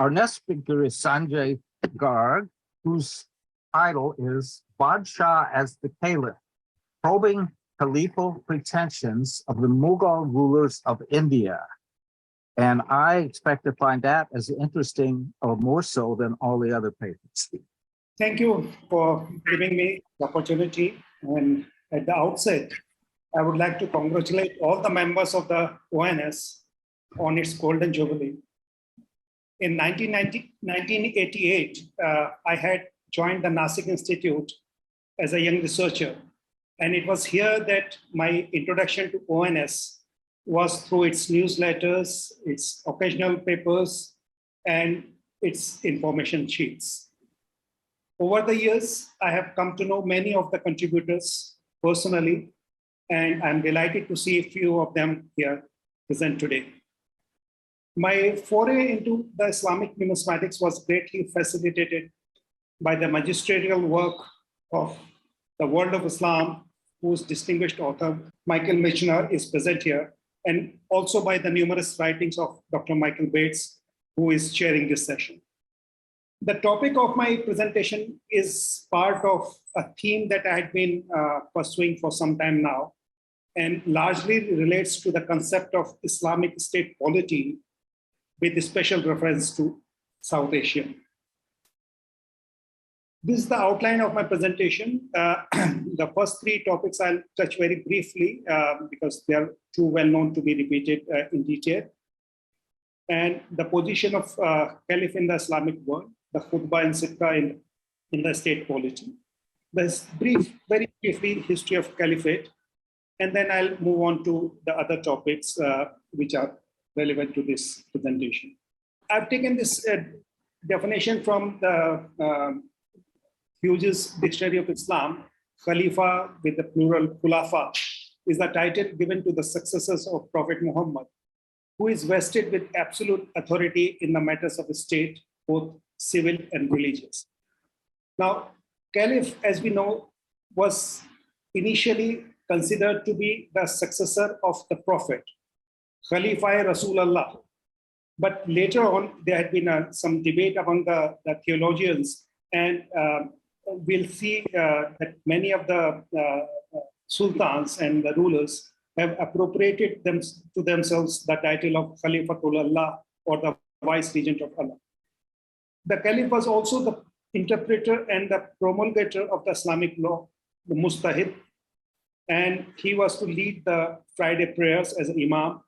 Our next speaker is Sanjay Garg, whose title is Badshah as the Caliph, Probing Caliphal Pretensions of the Mughal Rulers of India. And I expect to find that as interesting or more so than all the other papers. Thank you for giving me the opportunity. And at the outset, I would like to congratulate all the members of the ONS on its Golden Jubilee. In 1988, I had joined the Nasik Institute as a young researcher. And it was here that my introduction to ONS was through its newsletters, its occasional papers, and its information sheets. Over the years, I have come to know many of the contributors personally, and I'm delighted to see a few of them here present today. My foray into the Islamic numismatics was greatly facilitated by the magisterial work of the World of Islam, whose distinguished author, Michael Michener, is present here, and also by the numerous writings of Dr. Michael Bates, who is chairing this session. The topic of my presentation is part of a theme that I had been pursuing for some time now, and largely relates to the concept of Islamic state polity with a special reference to South Asia. This is the outline of my presentation. The first three topics I'll touch very briefly because they are too well known to be repeated in detail. And the position of Caliph in the Islamic world, the khutbah and sittah in the state polity. This very briefly, history of Caliphate, and then I'll move on to the other topics which are relevant to this presentation. I've taken this definition from the Hughes Dictionary of Islam. Khalifa with the plural Khulafa is the title given to the successors of Prophet Muhammad, who is vested with absolute authority in the matters of the state, both civil and religious. Now, Caliph, as we know, was initially considered to be the successor of the Prophet, Khalifa Rasulullah. But later on, there had been some debate among the theologians, and we'll see that many of the sultans and the rulers have appropriated to themselves the title of Khalifatullah, or the vice regent of Allah. The Caliph was also the interpreter and the promulgator of the Islamic law, the Mustahid, and he was to lead the Friday prayers as an imam.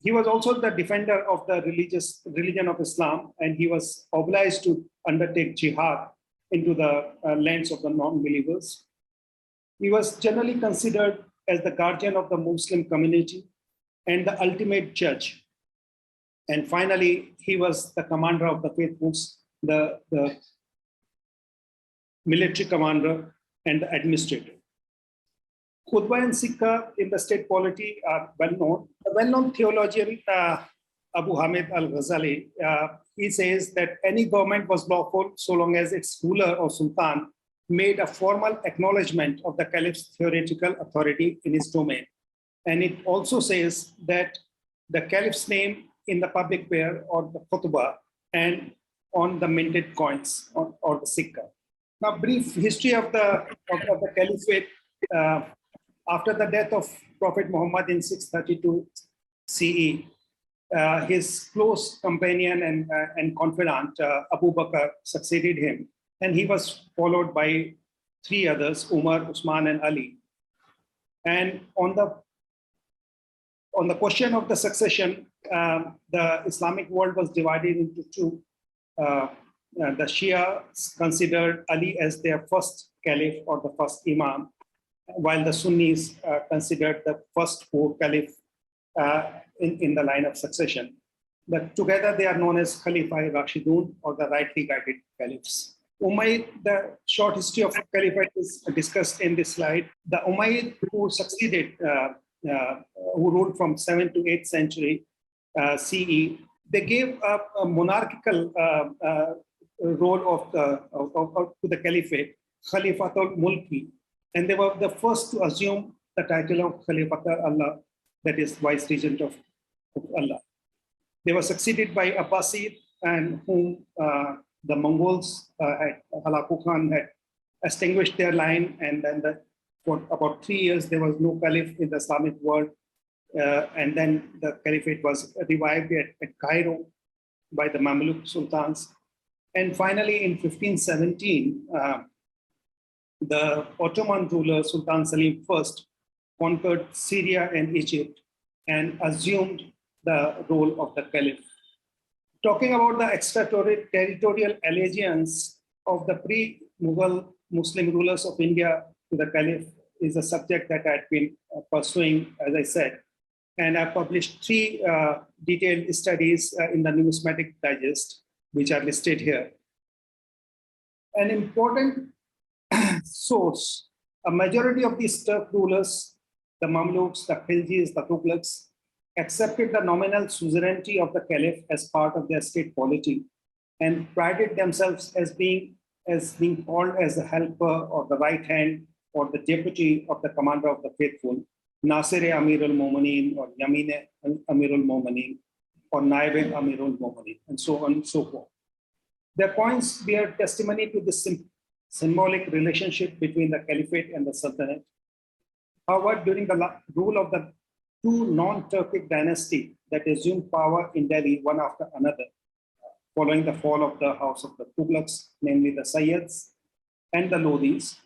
He was also the defender of the religion of Islam, and he was obliged to undertake jihad into the lands of the non-believers. He was generally considered as the guardian of the Muslim community and the ultimate judge. And finally, he was the commander of the faithful, the military commander and the administrator. Khutbah and Sikha in the state polity are well known. A well-known theologian, Abu Hamid al-Ghazali, he says that any government was lawful so long as its ruler or sultan made a formal acknowledgement of the caliph's theoretical authority in his domain. And it also says that the caliph's name in the public prayer or the khutbah and on the minted coins or the sikha. Now, brief history of the caliphate. After the death of Prophet Muhammad in 632 CE, his close companion and confidant, Abu Bakr, succeeded him. And he was followed by three others, Umar, Usman, and Ali. And on the question of the succession, the Islamic world was divided into two. The Shia considered Ali as their first caliph or the first imam, while the Sunnis considered the first four caliph in the line of succession. But together they are known as Khalifa Rashidun, or the rightly guided caliphs. Umayyad, the short history of caliphate is discussed in this slide. The Umayyad who succeeded, who ruled from 7th to 8th century CE, they gave up a monarchical role to the caliphate, Khalifatul Mulki, and they were the first to assume the title of Khalifatul Allah, that is vice regent of Allah. They were succeeded by Abbasid, and whom the Mongols Halaku Khan had extinguished their line, and then for about 3 years there was no caliph in the Islamic world, and then the caliphate was revived at Cairo by the Mamluk sultans. And finally, in 1517, the Ottoman ruler Sultan Selim I conquered Syria and Egypt and assumed the role of the caliph. Talking about the extraterritorial allegiance of the pre-Mughal Muslim rulers of India to the caliph is a subject that I had been pursuing, as I said. And I published 3 detailed studies in the Numismatic Digest, which are listed here. An important source, a majority of these Turk rulers, the Mamluks, the Khiljis, the Tughlaqs, accepted the nominal suzerainty of the caliph as part of their state polity and prided themselves as being called as the helper or the right hand or the deputy of the commander of the faithful, Nasir Amir al-Mu'minin or Yamine Amir al-Mu'minin or Naib Amir al-Mu'minin, and so on and so forth. Their coins bear testimony to the symbolic relationship between the caliphate and the sultanate. However, during the rule of the 2 non-Turkic dynasties that assumed power in Delhi one after another, following the fall of the house of the Tughlaqs, namely the Sayyids and the Lodhis,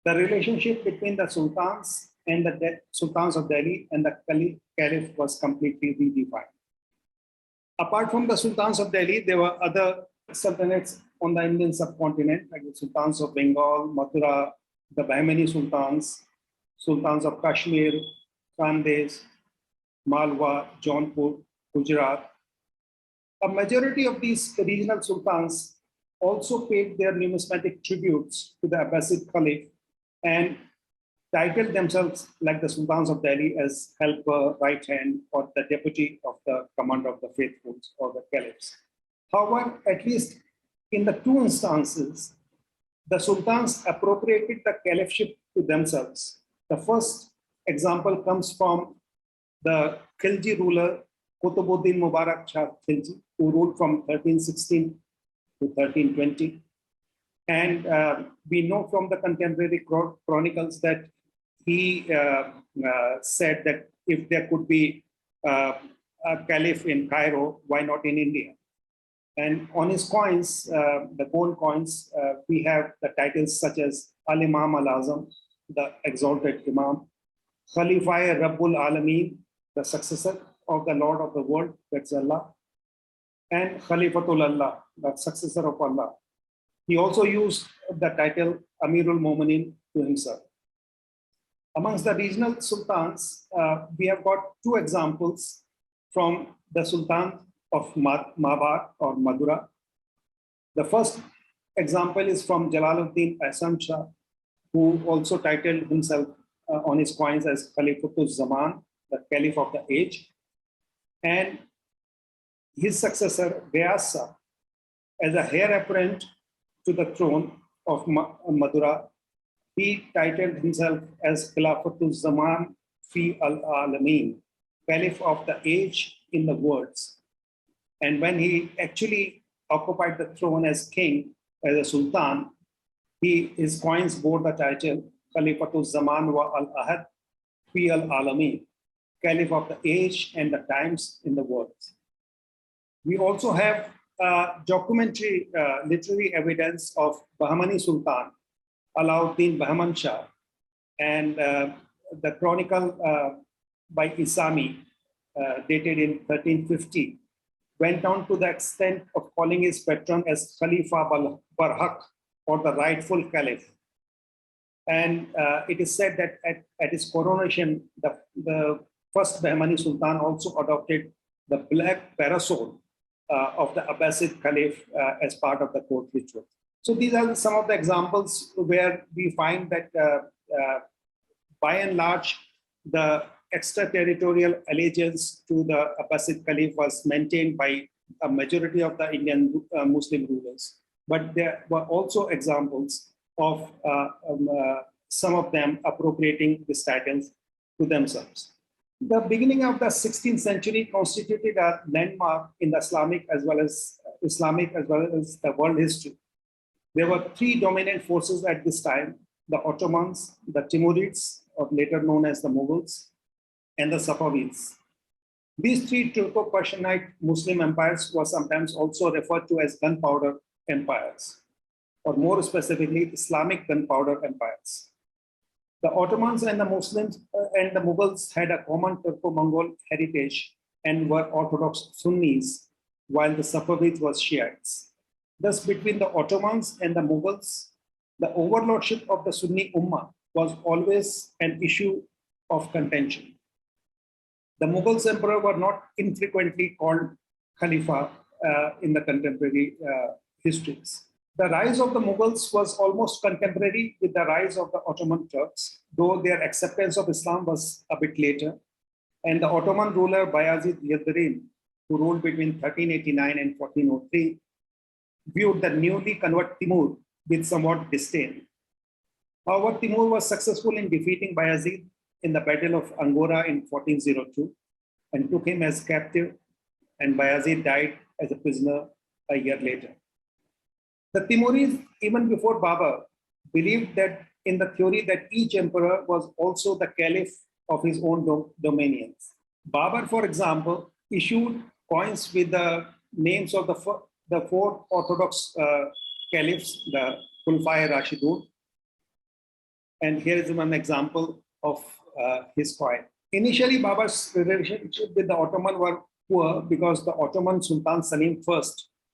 the relationship between the sultans and the sultans of Delhi and the caliph was completely redefined. Apart from the sultans of Delhi, there were other sultanates on the Indian subcontinent, like the sultans of Bengal, Mathura, the Bahmani sultans, sultans of Kashmir, Khandesh, Malwa, Jaunpur, Gujarat. A majority of these regional sultans also paid their numismatic tributes to the Abbasid Caliph and titled themselves, like the sultans of Delhi, as helper, right hand, or the deputy of the commander of the faithful or the caliphs. However, at least in the 2 instances, the sultans appropriated the caliphship to themselves. The first example comes from the Khilji ruler Qutubuddin Mubarak Shah Khilji, who ruled from 1316 to 1320. And we know from the contemporary chronicles that he said that if there could be a caliph in Cairo, why not in India? And on his coins, the gold coins, we have the titles such as Al-Imam Al-Azam, the exalted Imam, Khalifa Rabbul Alameen, the successor of the Lord of the world, that's Allah, and Khalifatul Allah, the successor of Allah. He also used the title Amirul Mu'minin to himself. Amongst the regional sultans, we have got 2 examples from the Sultan of Mabar or Madura. The first example is from Jalaluddin Ahsan Shah, who also titled himself on his coins as Khalifatul Zaman, the Caliph of the age. And his successor, Vyasa, as a heir apparent to the throne of Madura, he titled himself as Khilafatul Zaman fi al-Alameen, Caliph of the age in the words. And when he actually occupied the throne as king, as a sultan, his coins bore the title Khalifatul Zaman wa al-Ahad fi al-Alameen, Caliph of the age and the times in the words. We also have documentary literary evidence of Bahmani Sultan, Alauddin Bahman Shah, and the chronicle by Isami, dated in 1350, went on to the extent of calling his patron as Khalifa Barhaq, or the rightful caliph. And it is said that at his coronation, the first Bahmani Sultan also adopted the black parasol of the Abbasid Caliph as part of the court ritual. So these are some of the examples where we find that by and large, the extraterritorial allegiance to the Abbasid Caliph was maintained by a majority of the Indian Muslim rulers. But there were also examples of some of them appropriating these titles to themselves. The beginning of the 16th century constituted a landmark in the Islamic as well as the world history. There were three dominant forces at this time: the Ottomans, the Timurids, or later known as the Mughals, and the Safavids. These three Turco-Persianate Muslim empires were sometimes also referred to as gunpowder empires, or more specifically, Islamic gunpowder empires. The Ottomans and the Muslims and the Mughals had a common Turco-Mongol heritage and were Orthodox Sunnis, while the Safavids were Shiites. Thus, between the Ottomans and the Mughals, the overlordship of the Sunni Ummah was always an issue of contention. The Mughals emperor were not infrequently called Khalifa in the contemporary histories. The rise of the Mughals was almost contemporary with the rise of the Ottoman Turks, though their acceptance of Islam was a bit later. And the Ottoman ruler Bayazid Yildirim, who ruled between 1389 and 1403, viewed the newly converted Timur with somewhat disdain. However, Timur was successful in defeating Bayazid in the Battle of Angora in 1402 and took him as captive, and Bayazid died as a prisoner a year later. The Timurids, even before Babur, believed that in the theory that each emperor was also the Caliph of his own dominions. Babur, for example, issued coins with the names of the four Orthodox Caliphs, the Khulafai Rashidun. And here is one example of his coin. Initially, Babur's relationship with the Ottoman were poor because the Ottoman Sultan Salim I,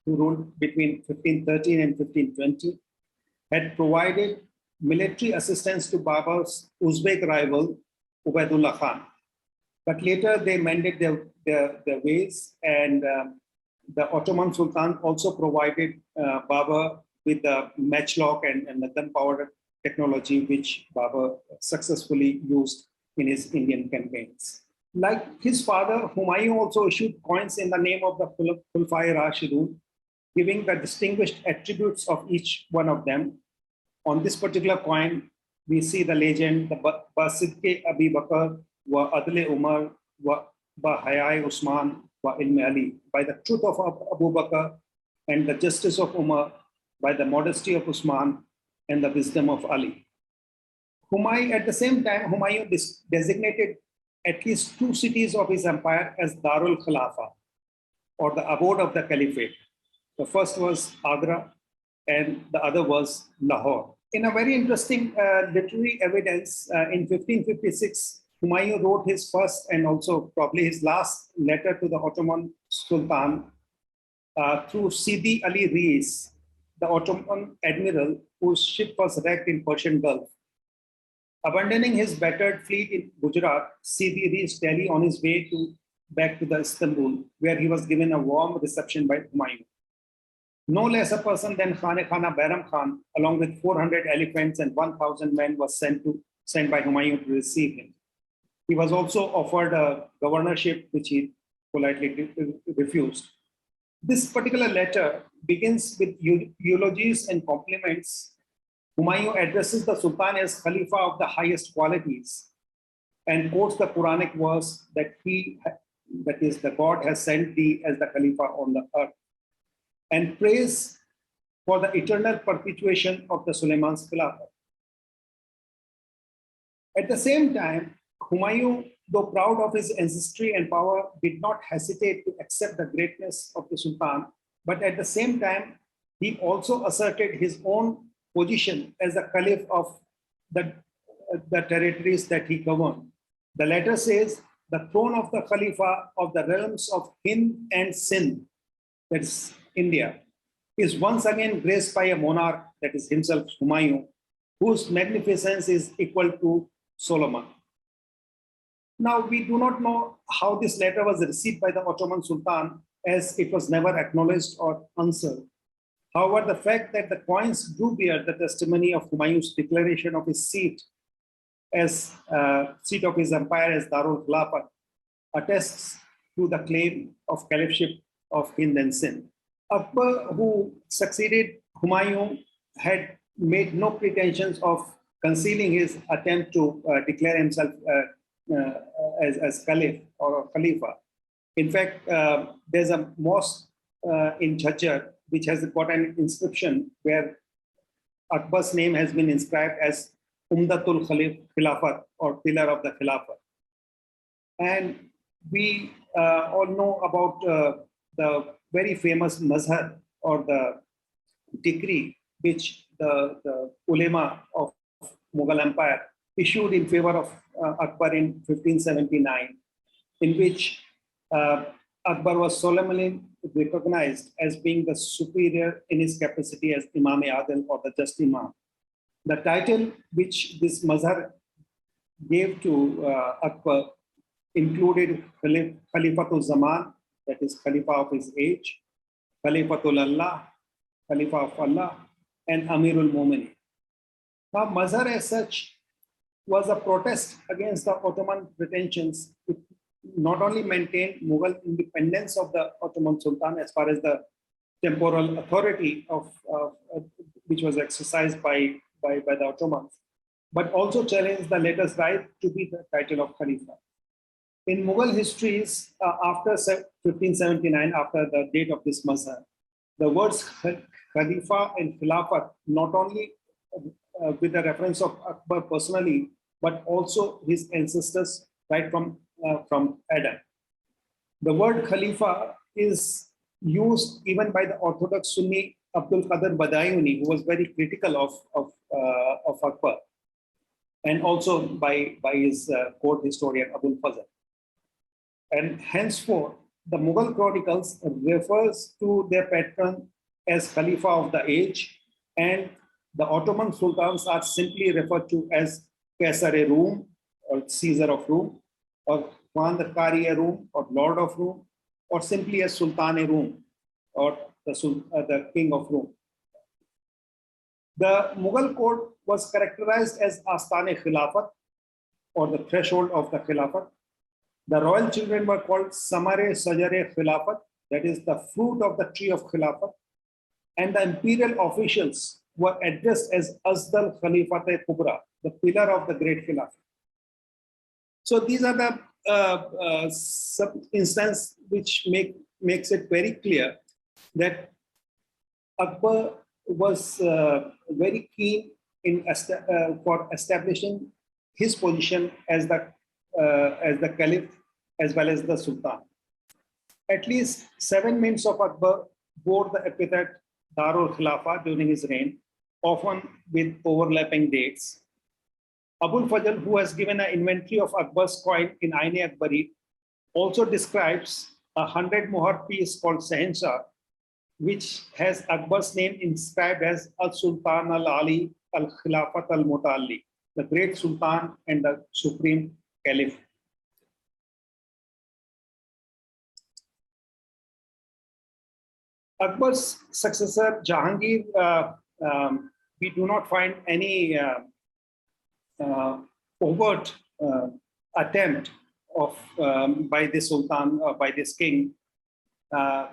who ruled between 1513 and 1520, had provided military assistance to Babur's Uzbek rival, Ubaidullah Khan. But later they mended their ways, and the Ottoman Sultan also provided Babur with the matchlock and the gunpowder technology, which Babur successfully used in his Indian campaigns. Like his father, Humayun also issued coins in the name of the Khulafai Rashidun, giving the distinguished attributes of each one of them. On this particular coin, we see the legend, the Basidke Abi Bakr, wa Adle Umar, wa Hayai Usman, wa Ilme Ali, by the truth of Abu Bakr and the justice of Umar, by the modesty of Usman and the wisdom of Ali. At the same time, Humayun designated at least two cities of his empire as Darul Khalafa, or the abode of the Caliphate. The first was Agra, and the other was Lahore. In a very interesting literary evidence, in 1556, Humayun wrote his first and also probably his last letter to the Ottoman Sultan through Sidi Ali Reis, the Ottoman admiral whose ship was wrecked in Persian Gulf. Abandoning his battered fleet in Gujarat, Sidi reached Delhi on his way back to the Istanbul, where he was given a warm reception by Humayun. No less a person than Khana Bairam Khan, along with 400 elephants and 1,000 men, was sent by Humayun to receive him. He was also offered a governorship, which he politely refused. This particular letter begins with eulogies and compliments. Humayun addresses the Sultan as Khalifa of the highest qualities and quotes the Quranic verse that the God has sent thee as the Khalifa on the earth, and prays for the eternal perpetuation of the Suleiman's Khilafah. At the same time, Humayun, though proud of his ancestry and power, did not hesitate to accept the greatness of the Sultan, but at the same time, he also asserted his own position as the Caliph of the territories that he governed. The letter says, the throne of the Khalifa of the realms of Hind and Sindh, that is India, is once again graced by a monarch, that is himself Humayun, whose magnificence is equal to Solomon. Now, we do not know how this letter was received by the Ottoman Sultan, as it was never acknowledged or answered. However, the fact that the coins do bear the testimony of Humayun's declaration of his seat as seat of his empire as Darul Khilafat attests to the claim of caliphship of Hind and Sindh. Akbar, who succeeded Humayun, had made no pretensions of concealing his attempt to declare himself as Caliph or Khalifa. In fact, there's a mosque in Jhajjar which has got an inscription where Akbar's name has been inscribed as Umdatul Khilafat or Pillar of the Khilafat. And we all know about the very famous mazhar or the decree which the ulema of Mughal Empire issued in favor of Akbar in 1579, in which Akbar was solemnly recognized as being the superior in his capacity as Imam-e-Adil or the Just Imam. The title which this mazhar gave to Akbar included Khalifatul Zaman, that is Khalifa of his age, Khalifatul Allah, Khalifa of Allah, and Amirul Mu'minin. Now, mazhar as such was a protest against the Ottoman pretensions. It not only maintained Mughal independence of the Ottoman Sultan as far as the temporal authority of which was exercised by the Ottomans, but also challenged the latest right to be the title of Khalifa. In Mughal histories, after 1579, after the date of this mazhar, the words Khalifa and Khilafat, not only with the reference of Akbar personally, but also his ancestors right from Adam. The word Khalifa is used even by the Orthodox Sunni Abdul Qadir Badayuni, who was very critical of Akbar, and also by his court historian Abul Fazl. And henceforth, the Mughal chronicles refers to their patron as Khalifa of the age, and the Ottoman sultans are simply referred to as Kaisar-e-Rum or Caesar of Rome, or Khwand-e-Rum or Lord of Rome, or simply as Sultan-e-Rum or the King of Rome. The Mughal court was characterized as Astane-Khilafat or the threshold of the Khilafat. The royal children were called Samare-Sajare Khilafat, that is the fruit of the tree of Khilafat. And the imperial officials were addressed as Asdal Khalifat-e-Kubra, the pillar of the great Khilafat. So these are the instances which makes it very clear that Akbar was very keen in for establishing his position as the Caliph as well as the Sultan. At least 7 men of Akbar bore the epithet Darul Khilafah during his reign, often with overlapping dates. Abul Fazl, who has given an inventory of Akbar's coin in Ain-e-Akbari, also describes a 100 muhar piece called Sahenshah, which has Akbar's name inscribed as Al-Sultan Al-Ali Al-Khilafat Al-Mutalli, the great Sultan and the supreme Caliph. Akbar's successor, Jahangir, we do not find any overt attempt of by this Sultan or by this king to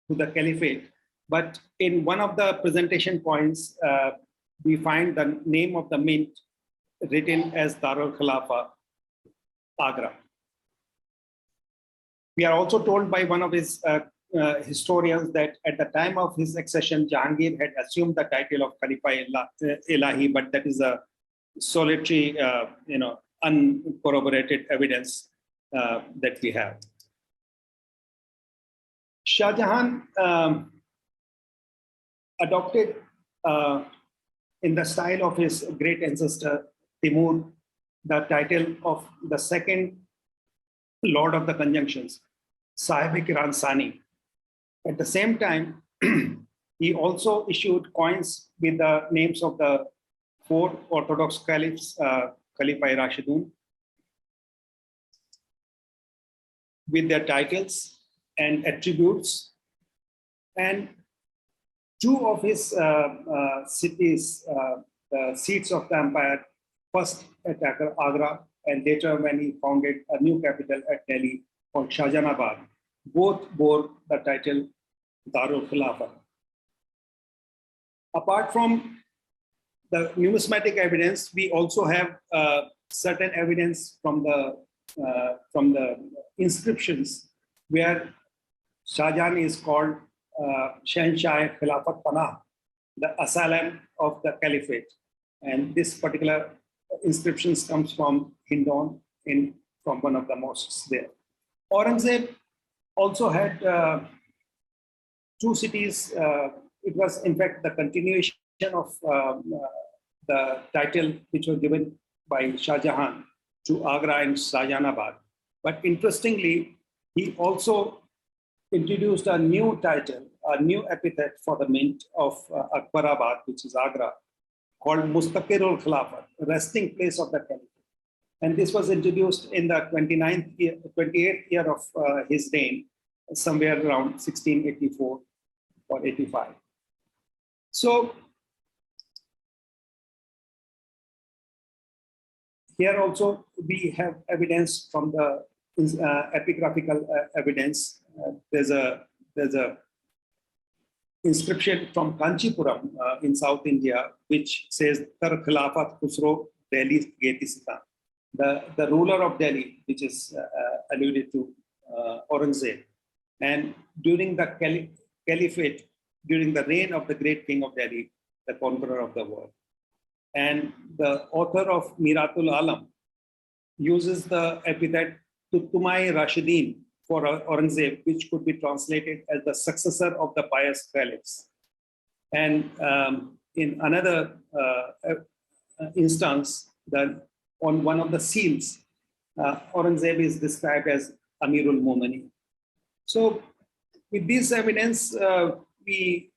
the Caliphate. But in one of the presentation points, we find the name of the mint written as Darul Khilafah, Agra. We are also told by one of his historians that at the time of his accession, Jahangir had assumed the title of Khalifa Ilahi, but that is a solitary, uncorroborated evidence that we have. Shah Jahan adopted, in the style of his great ancestor Timur, the title of the second Lord of the Conjunctions, Sahib-e-Kiran Sani. At the same time, he also issued coins with the names of the 4 Orthodox Caliphs, Khalifa-e Rashidun, with their titles and attributes. And 2 of his cities, the seats of the empire, first at Agra, and later when he founded a new capital at Delhi called Shahjahanabad, both bore the title Darul Khilafah. Apart from the numismatic evidence, we also have certain evidence from the inscriptions where Shah Jahan is called Shahenshah Khilafat Panah, the asylum of the Caliphate. And this particular inscriptions comes from Hindon from one of the mosques there. Aurangzeb also had two cities. It was in fact the continuation of the title which was given by Shah Jahan to Agra and Shahjahanabad. But interestingly, he also introduced a new title, a new epithet for the mint of Akbarabad, which is Agra, called Mustaqirul Khilafat, resting place of the Caliph. And this was introduced in the 28th year of his reign, somewhere around 1684 or 85. So here also we have evidence from the epigraphical evidence. There's a inscription from Kanchipuram in South India, which says Tar Khilafat Khusro Delhi Geti Sita. The ruler of Delhi, which is alluded to Aurangzeb. And during the Caliphate, during the reign of the great king of Delhi, the conqueror of the world. And the author of Miratul Alam uses the epithet Tumai Rashidin for Aurangzeb, which could be translated as the successor of the pious caliphs. And in another instance, on one of the seals, Aurangzeb is described as Amirul Momini. So with this evidence, we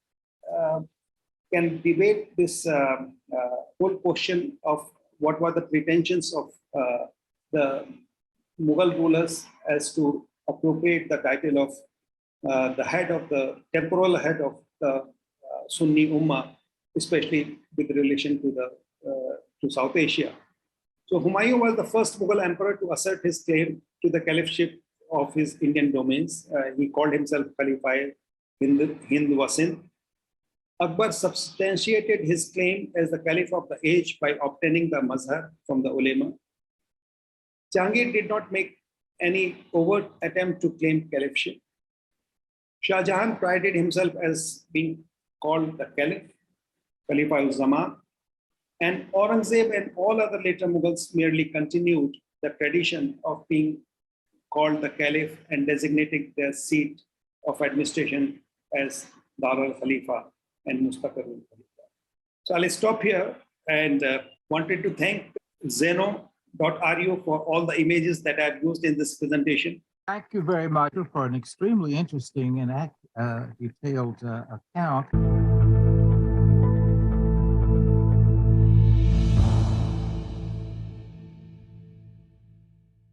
can debate this whole question of what were the pretensions of the Mughal rulers as to appropriate the title of the head of the temporal head of the Sunni Ummah, especially with relation to South Asia. So Humayun was the first Mughal emperor to assert his claim to the caliphship of his Indian domains. He called himself Caliphate Hind wa Sindh. Akbar substantiated his claim as the caliph of the age by obtaining the mazhar from the ulema. Jahangir did not make any overt attempt to claim caliphship. Shah Jahan prided himself as being called the Caliph, Khalifa al-Zaman, and Aurangzeb and all other later Mughals merely continued the tradition of being called the Caliph and designating their seat of administration as Dar al-Khalifa and Mustaqirul Khalifa. So I'll stop here and wanted to thank Zeno.ru for all the images that I've used in this presentation. Thank you very much for an extremely interesting and detailed account.